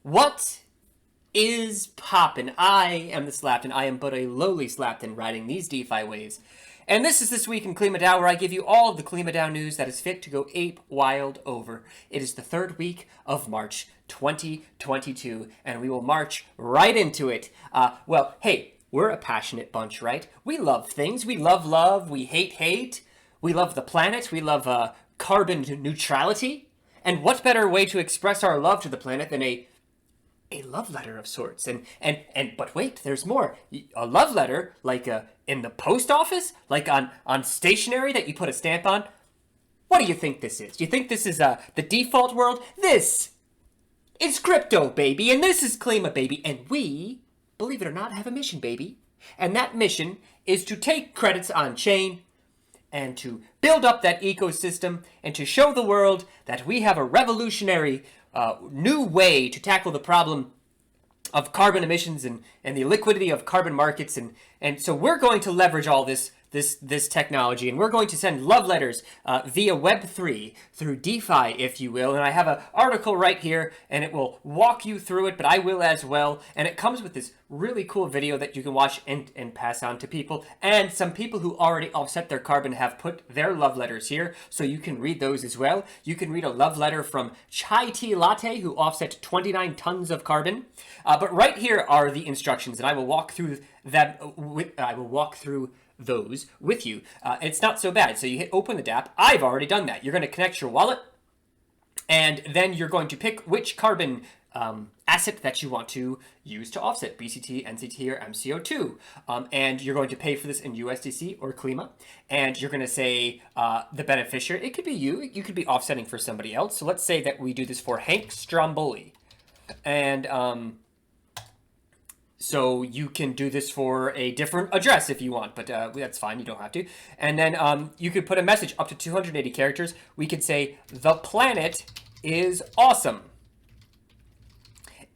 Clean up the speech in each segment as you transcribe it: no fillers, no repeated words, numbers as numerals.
What is poppin'? I am the Slapton. I am but a lowly Slapton riding these DeFi waves. And this is This Week in Klima DAO, where I give you all of the Klima DAO news that is fit to go ape wild over. It is the third week of March 2022, and we will march right into it. Well, hey, we're a passionate bunch, right? We love things. We love love. We hate. We love the planet. We love carbon neutrality. And what better way to express our love to the planet than a love letter of sorts? But wait, there's more. A love letter, like in the post office, like on stationery that you put a stamp on. What do you think this is? Do you think this is the default world? This is crypto, baby, and this is Klima, baby, and we, believe it or not, have a mission, baby. And that mission is to take credits on chain and to build up that ecosystem and to show the world that we have a revolutionary new way to tackle the problem of carbon emissions and the liquidity of carbon markets. And so we're going to leverage all this technology, and we're going to send love letters via Web3 through DeFi, if you will. And I have an article right here, and it will walk you through it, but I will as well. And it comes with this really cool video that you can watch and pass on to people. And some people who already offset their carbon have put their love letters here, so you can read those as well. You can read a love letter from Chai Tea Latte, who offset 29 tons of carbon. But right here are the instructions, and I will walk through that. I will walk through those with you. It's not so bad. So you hit open the dApp. I've already done that. You're going to connect your wallet, and then you're going to pick which carbon asset that you want to use to offset, BCT, NCT, or MCO2. And you're going to pay for this in USDC or Klima. And you're going to say the beneficiary. It could be you. You could be offsetting for somebody else. So let's say that we do this for Hank Stromboli. And so you can do this for a different address if you want, but that's fine. You don't have to. And then you could put a message up to 280 characters. We could say, the planet is awesome.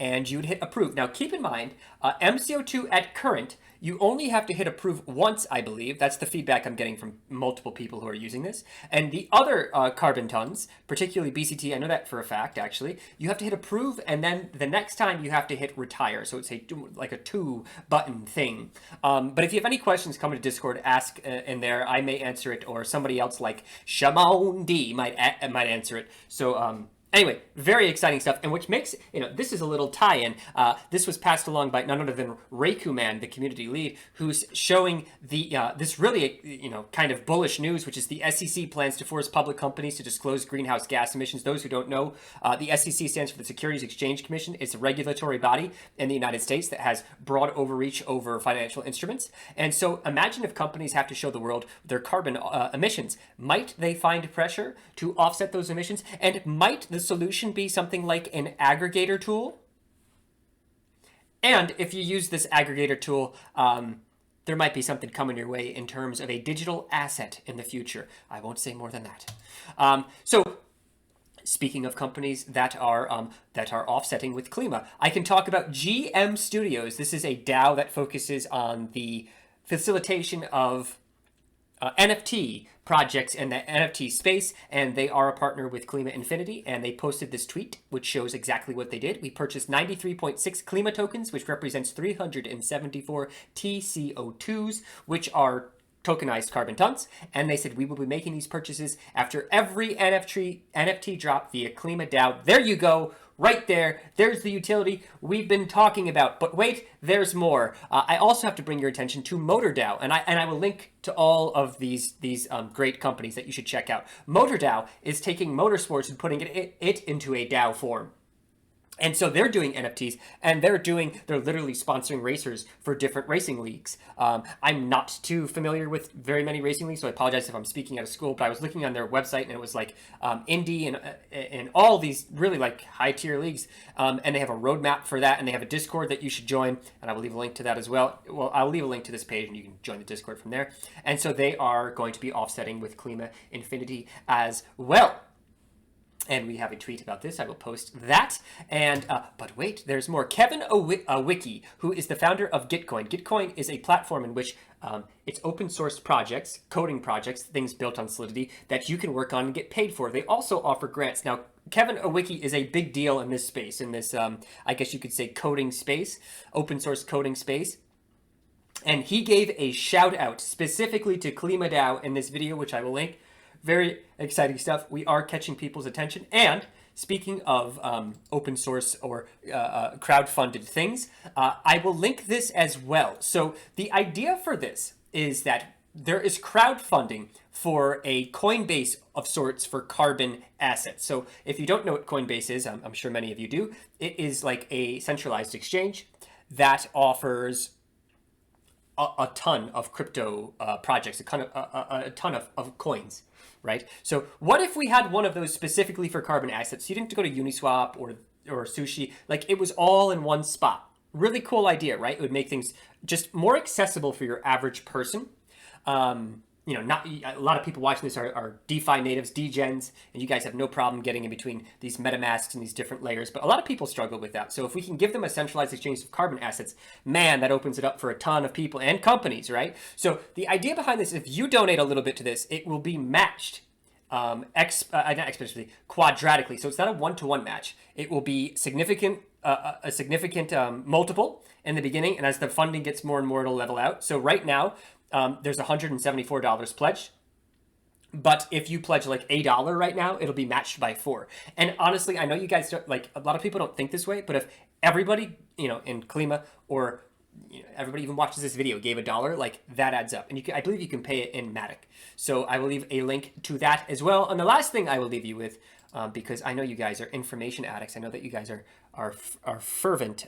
And you would hit approve. Now, keep in mind, MCO2 at current, you only have to hit approve once, I believe. That's the feedback I'm getting from multiple people who are using this. And the other carbon tons, particularly BCT, I know that for a fact, actually, you have to hit approve, and then the next time you have to hit retire. So it's like a 2-button thing. But if you have any questions, come to Discord, ask in there. I may answer it, or somebody else like Shamon D might answer it. So, anyway, very exciting stuff, and which makes, this is a little tie-in. This was passed along by none other than Reikuman, the community lead, who's showing the this really, kind of bullish news, which is the SEC plans to force public companies to disclose greenhouse gas emissions. Those who don't know, the SEC stands for the Securities Exchange Commission. It's a regulatory body in the United States that has broad overreach over financial instruments. And so imagine if companies have to show the world their carbon emissions. Might they find pressure to offset those emissions? And might the solution be something like an aggregator tool? And if you use this aggregator tool, there might be something coming your way in terms of a digital asset in the future. I won't say more than that. So speaking of companies that are offsetting with Klima, I can talk about GM Studios. This is a DAO that focuses on the facilitation of NFT projects in the NFT space, and they are a partner with Klima Infinity, and they posted this tweet which shows exactly what they did. We purchased 93.6 Klima tokens, which represents 374 TCO2s, which are tokenized carbon tons, and they said we will be making these purchases after every NFT drop via Klima DAO. There you go. Right there, there's the utility we've been talking about. But wait, there's more. I also have to bring your attention to MotorDAO, and I will link to all of these great companies that you should check out. MotorDAO is taking motorsports and putting it into a DAO form. And so they're doing NFTs, and they're literally sponsoring racers for different racing leagues. I'm not too familiar with very many racing leagues, so I apologize if I'm speaking out of school, but I was looking on their website, and it was like Indy and all these really like high tier leagues. And they have a roadmap for that, and they have a Discord that you should join, and I will leave a link to that as well. Well, I'll leave a link to this page, and you can join the Discord from there. And so they are going to be offsetting with Klima Infinity as well. And we have a tweet about this. I will post that. And but wait, there's more. Kevin Owicki, who is the founder of Gitcoin. Gitcoin is a platform in which it's open source projects, coding projects, things built on Solidity that you can work on and get paid for. They also offer grants. Now, Kevin Owicki is a big deal in this space, in this, I guess you could say, coding space, open source coding space. And he gave a shout out specifically to Klima DAO in this video, which I will link. Very exciting stuff. We are catching people's attention. And speaking of open source or crowdfunded things, I will link this as well. So the idea for this is that there is crowdfunding for a Coinbase of sorts for carbon assets. So if you don't know what Coinbase is, I'm sure many of you do, it is like a centralized exchange that offers a ton of crypto projects, a ton of coins, right? So what if we had one of those specifically for carbon assets? You didn't have to go to Uniswap or Sushi. Like, it was all in one spot. Really cool idea, right? It would make things just more accessible for your average person. You know, not a lot of people watching this are DeFi natives, degens, and you guys have no problem getting in between these MetaMasks and these different layers. But a lot of people struggle with that. So if we can give them a centralized exchange of carbon assets, man, that opens it up for a ton of people and companies, right? So the idea behind this, if you donate a little bit to this, it will be matched not exponentially, quadratically. So it's not a one-to-one match. It will be significant, a significant multiple in the beginning, and as the funding gets more and more, it'll level out. So right now, there's $174 pledged. But if you pledge like $1 right now, it'll be matched by 4. And honestly, I know you guys don't, like, a lot of people don't think this way, but if everybody, you know, in Klima or everybody even watches this video gave $1, like, that adds up. And I believe you can pay it in Matic. So I will leave a link to that as well. And the last thing I will leave you with, because I know you guys are information addicts. I know that you guys are fervent,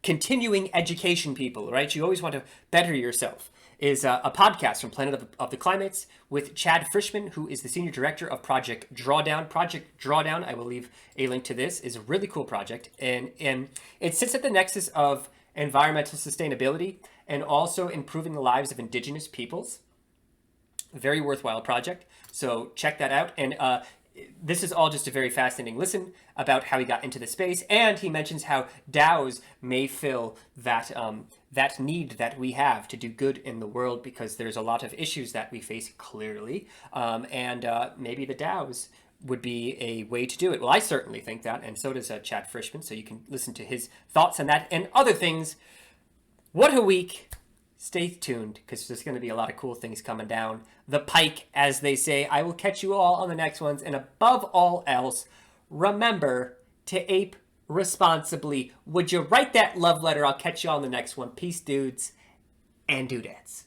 continuing education people, right? You always want to better yourself. Is a podcast from Planet of the Climates with Chad Frischman, who is the senior director of Project Drawdown. Project Drawdown, I will leave a link to this, is a really cool project. And it sits at the nexus of environmental sustainability and also improving the lives of indigenous peoples. Very worthwhile project. So check that out. And this is all just a very fascinating listen about how he got into the space, and he mentions how DAOs may fill that that need that we have to do good in the world, because there's a lot of issues that we face clearly, and maybe the DAOs would be a way to do it. Well, I certainly think that, and so does Chad Frischman, so you can listen to his thoughts on that and other things. What a week. Stay tuned, because there's going to be a lot of cool things coming down the pike, as they say. I will catch you all on the next ones. And above all else, remember to ape responsibly. Would you write that love letter? I'll catch you on the next one. Peace, dudes and dudettes.